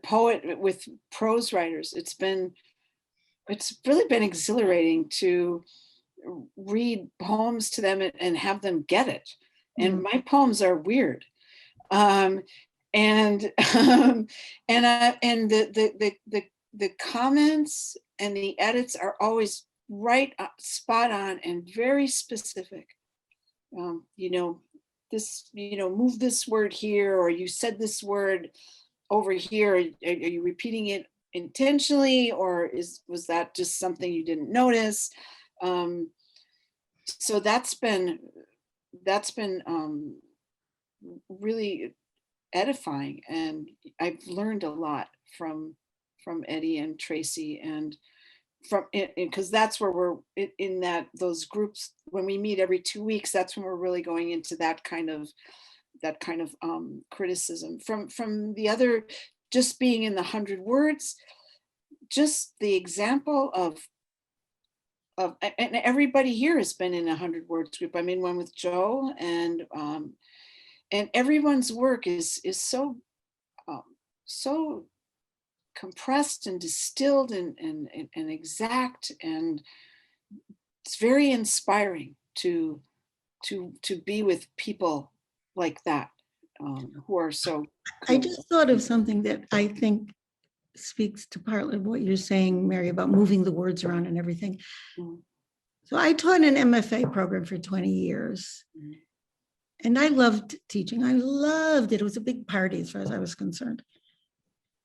poet with prose writers, it's really been exhilarating to read poems to them and have them get it. And my poems are weird, and the comments and the edits are always right spot on and very specific. You know, this, you know, move this word here, or you said this word over here. Are you repeating it intentionally, or was that just something you didn't notice? So that's been really edifying, and I've learned a lot from Eddie and Tracy, and because that's where we're in those groups when we meet every 2 weeks. That's when we're really going into that kind of criticism from the other, just being in the 100 words, just the example of and everybody here has been in a 100 words group. I'm in one with Joe, and everyone's work is so compressed and distilled and exact, and it's very inspiring to be with people like that, who are so cool. I just thought of something that I think speaks to partly what you're saying, Mary, about moving the words around and everything. So I taught an MFA program for 20 years. And I loved teaching. I loved it. It was a big party as far as I was concerned.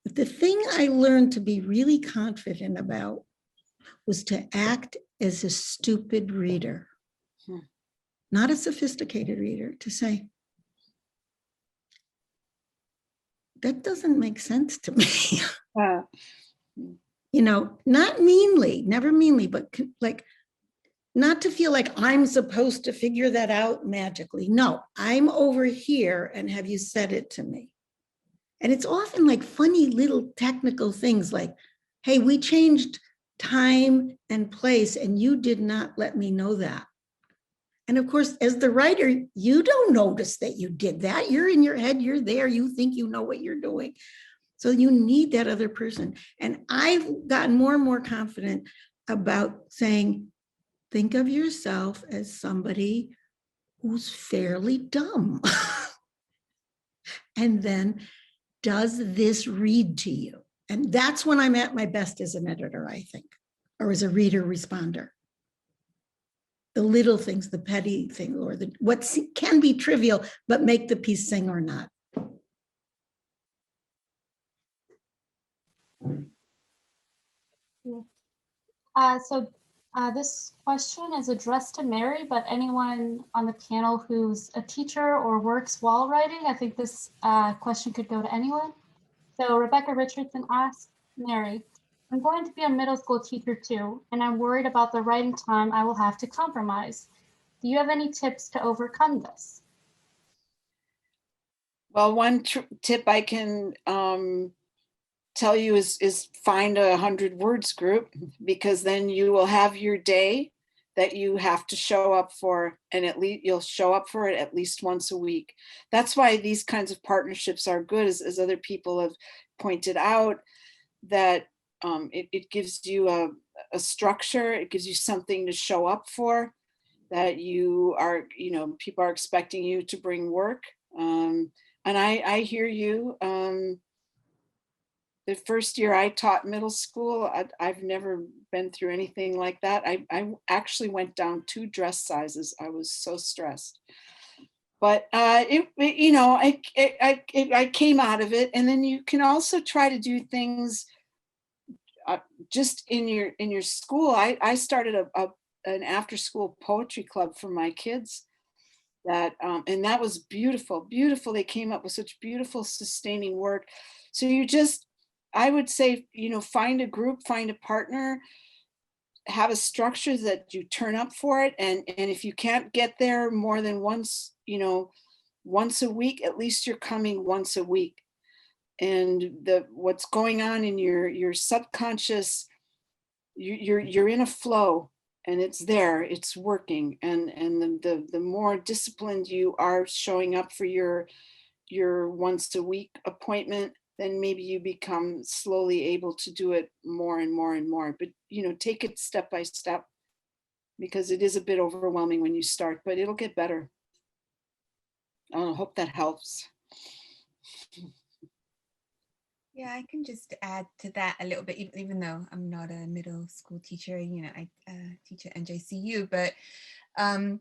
But the thing I learned to be really confident about was to act as a stupid reader, not a sophisticated reader, to say, that doesn't make sense to me. You know, not meanly, never meanly, but like, not to feel like I'm supposed to figure that out magically. No, I'm over here, and have you said it to me? And it's often like funny little technical things like, hey, we changed time and place and you did not let me know that. And of course, as the writer, you don't notice that you did that. You're in your head, you're there, you think you know what you're doing. So you need that other person. And I've gotten more and more confident about saying, think of yourself as somebody who's fairly dumb. And then, does this read to you? And that's when I'm at my best as an editor, I think, or as a reader responder. The little things, the petty thing, or what can be trivial, but make the piece sing or not. This question is addressed to Mary, but anyone on the panel who's a teacher or works while writing, I think this question could go to anyone. So Rebecca Richardson asked, Mary, I'm going to be a middle school teacher too, and I'm worried about the writing time I will have to compromise. Do you have any tips to overcome this? Well, one tip I can tell you is find a 100 words group, because then you will have your day that you have to show up for, and at least you'll show up for it at least once a week. That's why these kinds of partnerships are good, as other people have pointed out, that it gives you a structure, it gives you something to show up for, that you are, you know, people are expecting you to bring work. And I hear you. The first year I taught middle school, I've never been through anything like that. I actually went down 2 dress sizes. I was so stressed. But I came out of it, and then you can also try to do things just in your school. I started an after school poetry club for my kids. And that was beautiful. They came up with such beautiful, sustaining work. So I would say, find a group, find a partner, have a structure that you turn up for it. And if you can't get there more than once, once a week, at least you're coming once a week. And what's going on in your subconscious, you're in a flow, and it's there, it's working. And the more disciplined you are showing up for your once a week appointment, then maybe you become slowly able to do it more and more and more. But take it step by step, because it is a bit overwhelming when you start, but it'll get better. I hope that helps. Yeah, I can just add to that a little bit, even though I'm not a middle school teacher. I teach at NJCU, but I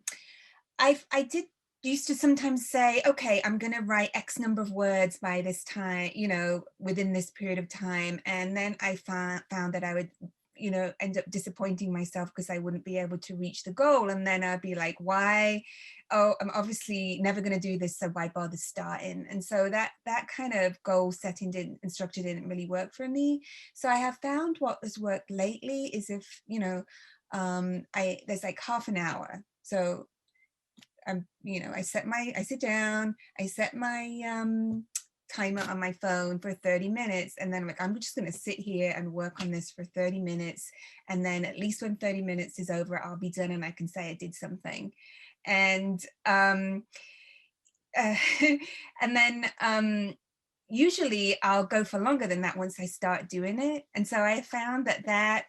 did used to sometimes say, okay, I'm going to write X number of words by this time, within this period of time. And then I found that I would, end up disappointing myself because I wouldn't be able to reach the goal. And then I'd be like, why? Oh, I'm obviously never going to do this, so why bother starting? And so that kind of goal setting and structure didn't really work for me. So I have found what has worked lately is if, there's like half an hour. So I sit down, I set my timer on my phone for 30 minutes. And then I'm just going to sit here and work on this for 30 minutes. And then at least when 30 minutes is over, I'll be done and I can say I did something. And and then usually I'll go for longer than that once I start doing it. And so I found that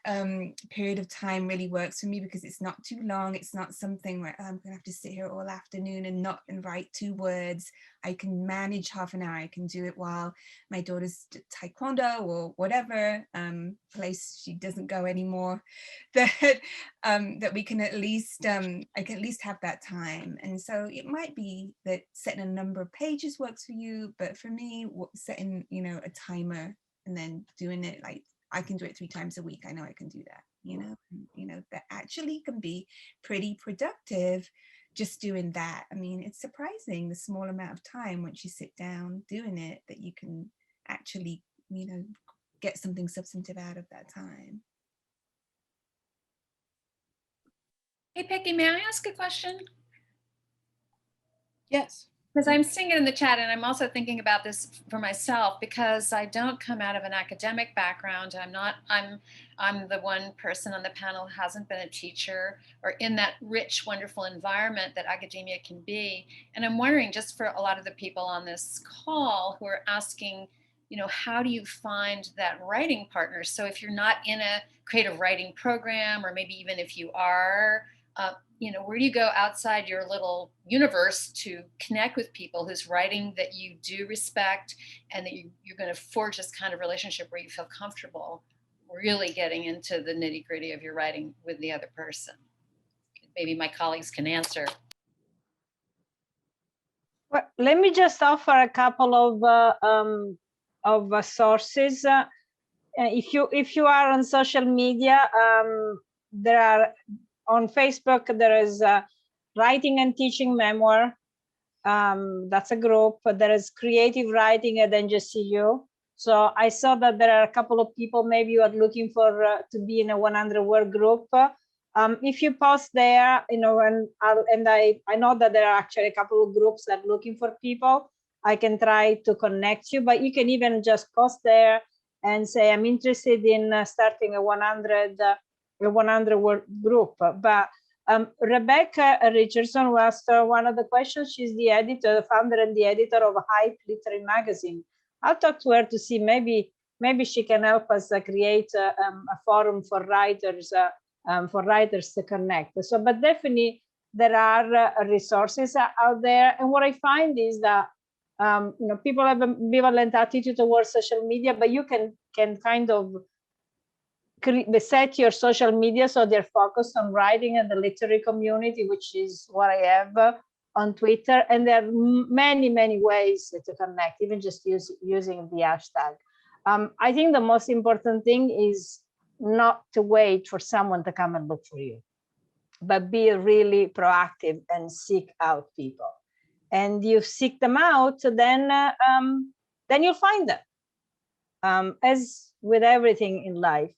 period of time really works for me because it's not too long. It's not something where I'm gonna have to sit here all afternoon and write 2 words. I can manage half an hour. I can do it while my daughter's taekwondo or whatever place she doesn't go anymore, that we can at least, I can at least have that time. And so it might be that setting a number of pages works for you, but for me, setting, a timer and then doing it, like I can do it 3 times a week. I know I can do that, that actually can be pretty productive. Just doing that. I mean, it's surprising the small amount of time once you sit down doing it that you can actually, get something substantive out of that time. Hey, Peggy, may I ask a question? Yes. Because I'm seeing it in the chat, and I'm also thinking about this for myself because I don't come out of an academic background. I'm the one person on the panel who hasn't been a teacher or in that rich, wonderful environment that academia can be. And I'm wondering, just for a lot of the people on this call who are asking, how do you find that writing partner? So if you're not in a creative writing program, or maybe even if you are, where do you go outside your little universe to connect with people whose writing that you do respect and that you're going to forge this kind of relationship where you feel comfortable really getting into the nitty gritty of your writing with the other person? Maybe my colleagues can answer. Well, let me just offer a couple of sources. If you are on social media, there are on Facebook, there is Writing and Teaching Memoir. That's a group. There is Creative Writing at NJCU. So I saw that there are a couple of people, maybe you are looking for to be in a 100-word group. If you post there, I know that there are actually a couple of groups that are looking for people. I can try to connect you, but you can even just post there and say, I'm interested in starting a 100-word group. But Rebecca Richardson was one of the questions. She's the founder and the editor of Hype Literary Magazine. I'll talk to her to see maybe she can help us create a forum for writers to connect. So, but definitely there are resources out there. And what I find is that people have an ambivalent attitude towards social media, but you can kind of set your social media so they're focused on writing and the literary community, which is what I have. on Twitter, and there are many ways to connect, even just using the hashtag. I think the most important thing is not to wait for someone to come and look for you, but be really proactive and seek out people. And you seek them out, then you'll find them. As with everything in life,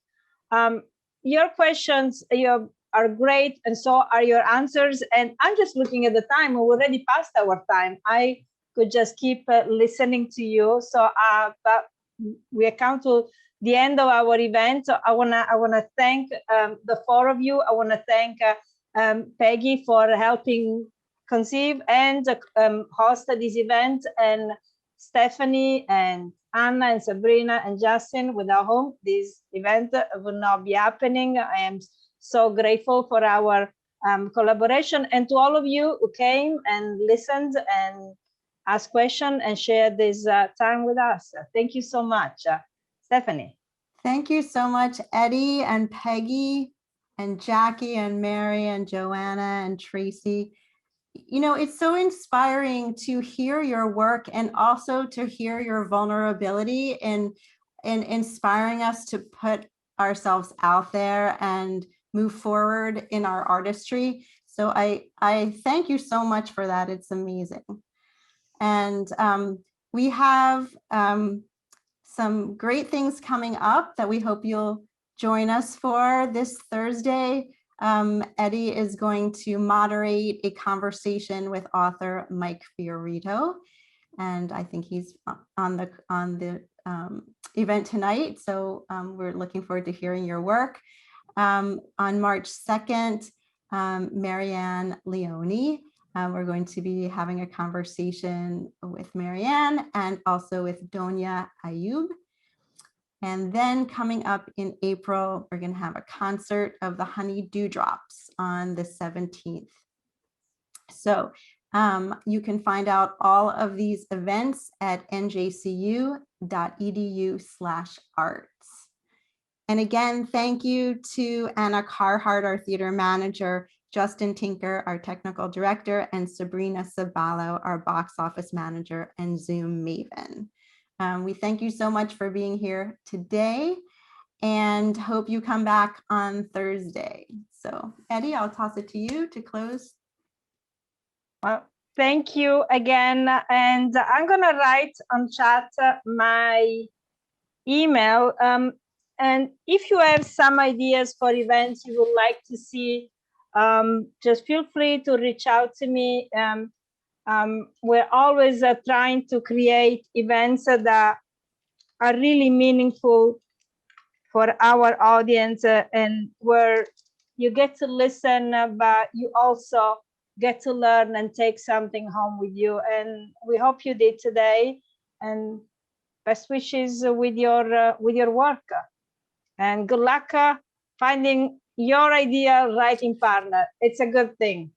your questions are great, and so are your answers. And I'm just looking at the time. We're already past our time. I could just keep listening to you. So, but we come to the end of our event. So I wanna thank the four of you. I wanna thank Peggy for helping conceive and host this event, and Stephanie and Anna and Sabrina and Justin, without whom this event would not be happening. I am so grateful for our collaboration, and to all of you who came and listened and asked questions and shared this time with us. Thank you so much. Stephanie. Thank you so much, Eddie and Peggy and Jackie and Mary and Joanna and Tracy. You know, it's so inspiring to hear your work and also to hear your vulnerability in inspiring us to put ourselves out there and move forward in our artistry. So I thank you so much for that. It's amazing. And we have some great things coming up that we hope you'll join us for this Thursday. Eddie is going to moderate a conversation with author Mike Fiorito, and I think he's on the event tonight. So we're looking forward to hearing your work. On March 2nd, Marianne Leone. We're going to be having a conversation with Marianne and also with Donia Ayub. And then coming up in April, we're going to have a concert of the Honey Dewdrops on the 17th. So you can find out all of these events at njcu.edu/arts. And again, thank you to Anna Carhart, our theater manager, Justin Tinker, our technical director, and Sabrina Sabalo, our box office manager and Zoom maven. We thank you so much for being here today and hope you come back on Thursday. So Eddie, I'll toss it to you to close. Well, thank you again. And I'm gonna write on chat my email. And if you have some ideas for events you would like to see, just feel free to reach out to me. We're always trying to create events that are really meaningful for our audience and where you get to listen, but you also get to learn and take something home with you. And we hope you did today. And best wishes with your work. And good luck finding your ideal writing partner. It's a good thing.